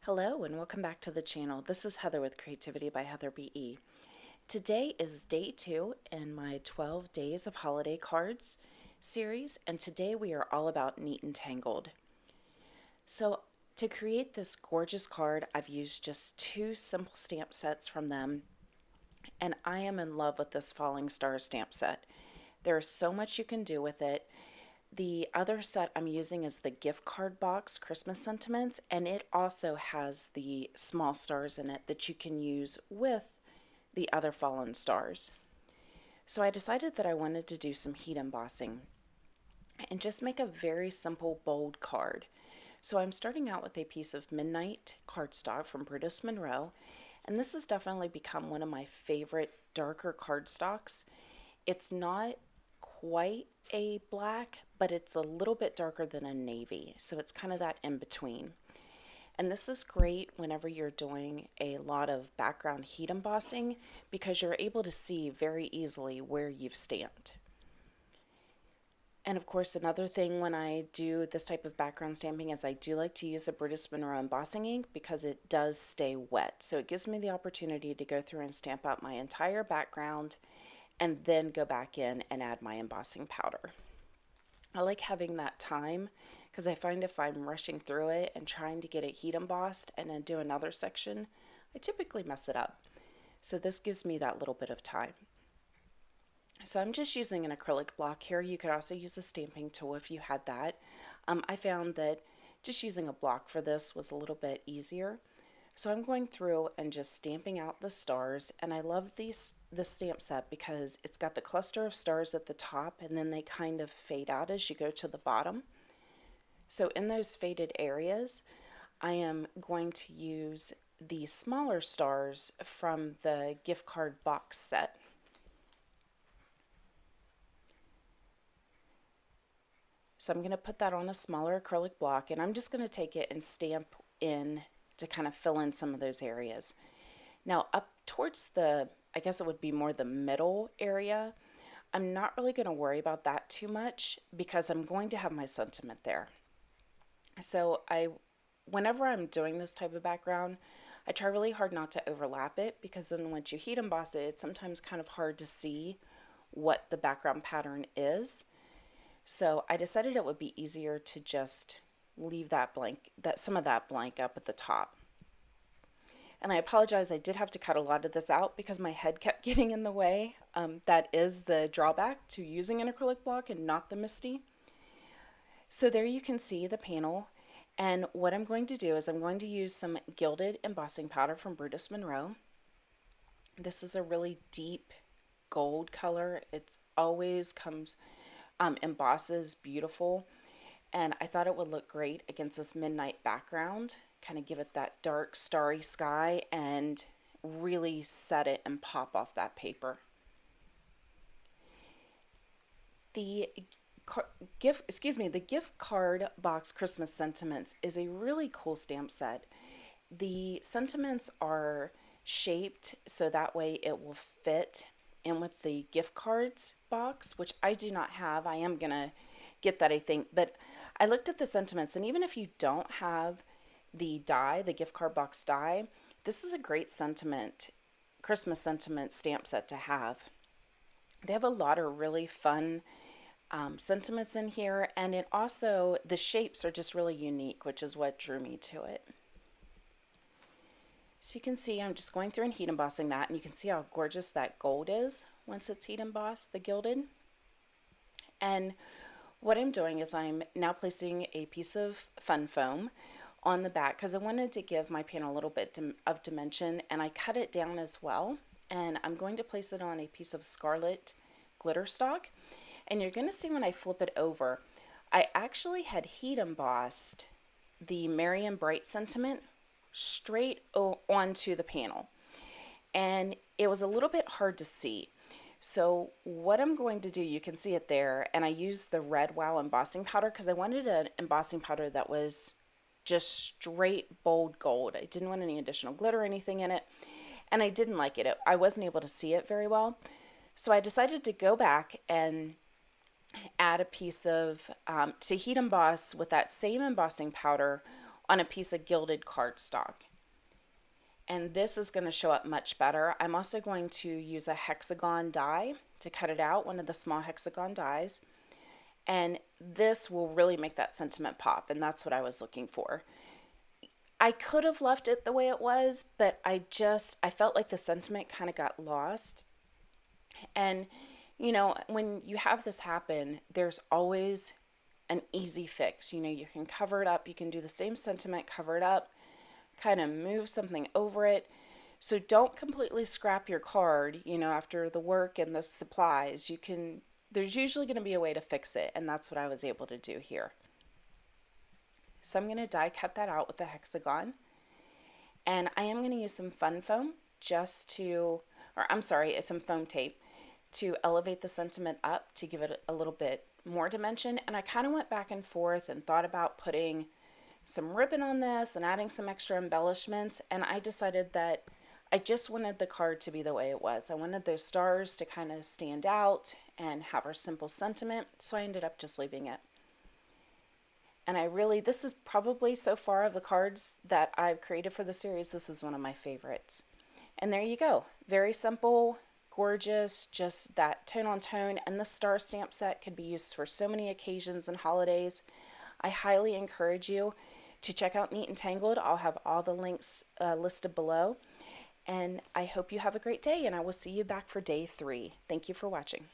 Hello and welcome back to the channel. This is Heather with Creativity by Heather BE. Today is day 2 in my 12 Days of Holiday Cards series, and today we are all about Neat Tangled. So to create this gorgeous card, I've used just 2 simple stamp sets from them, and I am in love with this Falling Star stamp set. There is so much you can do with it. The other set I'm using is the gift card box Christmas Sentiments, and it also has the small stars in it that you can use with the other fallen stars. So I decided that I wanted to do some heat embossing and just make a very simple bold card. So I'm starting out with a piece of Midnight cardstock from Brutus Monroe, and this has definitely become one of my favorite darker cardstocks. It's not quite a black, but it's a little bit darker than a navy, so it's kind of that in between. And this is great whenever you're doing a lot of background heat embossing because you're able to see very easily where you've stamped. And of course, another thing when I do this type of background stamping is I do like to use a Brutus Monroe embossing ink because it does stay wet. So it gives me the opportunity to go through and stamp out my entire background and then go back in and add my embossing powder. I like having that time because I find if I'm rushing through it and trying to get it heat embossed and then do another section, I typically mess it up. So this gives me that little bit of time. So I'm just using an acrylic block here. You could also use a stamping tool if you had that. I found that just using a block for this was a little bit easier. So I'm going through and just stamping out the stars, and I love this stamp set because it's got the cluster of stars at the top and then they kind of fade out as you go to the bottom. So in those faded areas, I am going to use the smaller stars from the gift card box set. So I'm going to put that on a smaller acrylic block, and I'm just going to take it and stamp in to kind of fill in some of those areas. Now up towards the, I guess it would be more the middle area, I'm not really going to worry about that too much because I'm going to have my sentiment there. So whenever I'm doing this type of background, I try really hard not to overlap it because then once you heat emboss it, it's sometimes kind of hard to see what the background pattern is. So I decided it would be easier to just leave that blank, some of that blank up at the top. And I apologize, I did have to cut a lot of this out because my head kept getting in the way. That is the drawback to using an acrylic block and not the MISTI. So there you can see the panel, and what I'm going to do is I'm going to use some Gilded embossing powder from Brutus Monroe. This is a really deep gold color. It always comes, embosses beautiful. And I thought it would look great against this midnight background, kind of give it that dark starry sky and really set it and pop off that paper. The gift card box Christmas Sentiments is a really cool stamp set. The sentiments are shaped so that way it will fit in with the gift cards box, which I do not have. I am gonna get that, I think, but I looked at the sentiments, and even if you don't have the die, the gift card box die, this is a great Christmas sentiment stamp set to have. They have a lot of really fun sentiments in here, and it also, the shapes are just really unique, which is what drew me to it. So you can see I'm just going through and heat embossing that, and you can see how gorgeous that gold is once it's heat embossed, the gilded. And what I'm doing is I'm now placing a piece of fun foam on the back because I wanted to give my panel a little bit of dimension, and I cut it down as well. And I'm going to place it on a piece of Scarlet Glitterstock. And you're going to see when I flip it over, I actually had heat embossed the Merry and Bright sentiment straight onto the panel. And it was a little bit hard to see. So what I'm going to do, you can see it there, and I used the Red Wow embossing powder because I wanted an embossing powder that was just straight bold gold. I didn't want any additional glitter or anything in it, and I didn't like it. I wasn't able to see it very well. So I decided to go back and add a piece of, to heat emboss with that same embossing powder on a piece of gilded cardstock. And this is going to show up much better. I'm also going to use a hexagon die to cut it out, one of the small hexagon dies. And this will really make that sentiment pop, and that's what I was looking for. I could have left it the way it was, but I felt like the sentiment kind of got lost. And, you know, when you have this happen, there's always an easy fix. You know, you can cover it up, you can do the same sentiment, cover it up, kind of move something over it. So don't completely scrap your card, you know, after the work and the supplies. There's usually going to be a way to fix it, and that's what I was able to do here. So I'm going to die cut that out with a hexagon, and I am going to use some fun foam some foam tape to elevate the sentiment up to give it a little bit more dimension. And I kind of went back and forth and thought about putting some ribbon on this and adding some extra embellishments, and I decided that I just wanted the card to be the way it was. I wanted those stars to kind of stand out and have our simple sentiment, so I ended up just leaving it. And this is probably so far of the cards that I've created for the series, this is one of my favorites. And there you go. Very simple, gorgeous, just that tone on tone, and the star stamp set could be used for so many occasions and holidays. I highly encourage you to check out Neat Tangled. I'll have all the links listed below. And I hope you have a great day, and I will see you back for day 3. Thank you for watching.